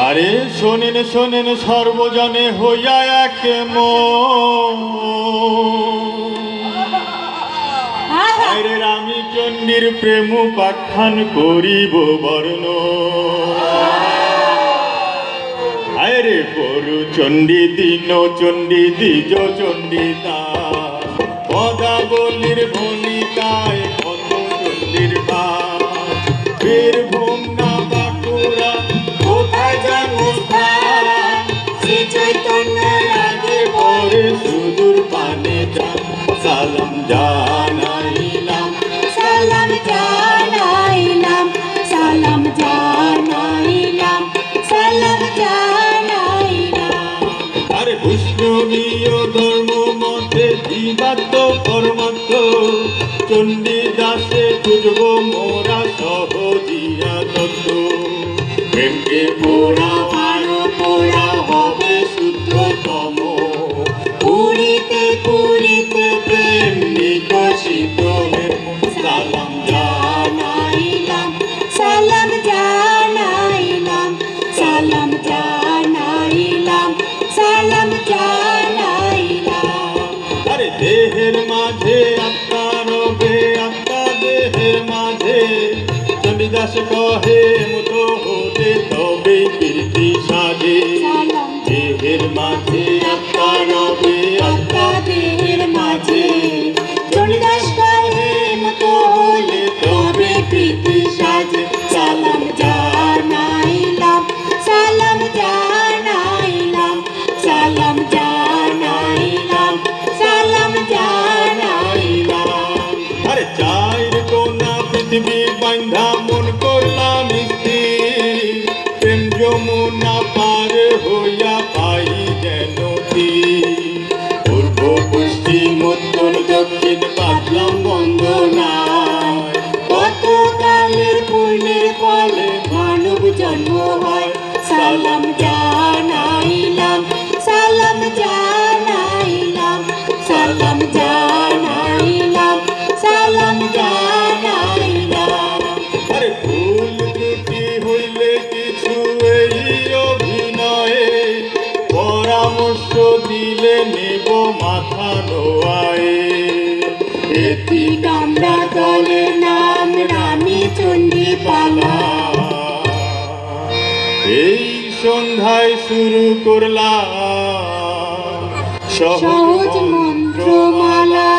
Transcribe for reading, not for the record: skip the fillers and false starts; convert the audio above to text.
আরে শোনেন শোনেন সর্বজনে হইয়া এক আরে রামী চণ্ডীর প্রেম উপাখ্যান করিব বর্ণ। আরে পরু চণ্ডী দীন চণ্ডী দ্বিজ চণ্ডী পদাবলীর ভনিতায় কত চণ্ডীর ভাব। বীরভূম না বাঁকুড়া কোথায় জন্মস্থান, শ্রী চৈতন্য আগে পরে সুদূর পানে যান। সালাম জানাইলাম সালাম জানাইলাম সালাম জানাইলাম সালাম জানাইলাম। আরে বৈষ্ণবীয় ধর্ম মতে জীবাত্ম পরমাত্ম চণ্ডী দাসে খুঁজব মোরা সহজিয়া তত্ত্ব। প্রেমকে পোড়া আরো পোড়া হবে শুদ্ধতম, পুরিতে পুরিতে প্রেম নিকশিত সালাম জানাইলাম সালাম জানাইলাম সালাম জানাইলাম সালাম জানাইলাম। আরে দেহের মাঝে আত্মা রবে আত্মা দেহের মাঝে চণ্ডীদাস কহে মুতো হতে তবে কীর্তি সাজে। দেহের মাঝে আত্মা রবে আত্মা দেহের মাঝে চণ্ডীদাস কহে মতো হলে তবে প্রীতি সাজে। সালাম জানাইলাম সালাম জানাইলাম সালাম জানাইলাম সালাম জানাইলাম। আরে চাইর কোনা পৃথিবী বান্ধা মন করলাম স্থির, প্রেম যমুনা পার হইয়া পাই যেন তীর। পূর্ব পশ্চিম উত্তর দক্ষিণ পাতলাম বন্দনায়, কত কালের পুণ্যের ফলে মানব জন্ম হয়। সালাম জানাইলাম সালাম জানাইলাম সালাম জানাইলাম সালাম জানাইলাম। আরে ভুল ত্রুটি হইলে কিছু এই অভিনয়ে পরামর্শ দিলে নেব মাথা নোয়ায়ে। এটি আমরা দলের নাম রামী চণ্ডী পালা। এই সন্ধ্যায় শুরু করলাম সহজ মন্ত্রমালা।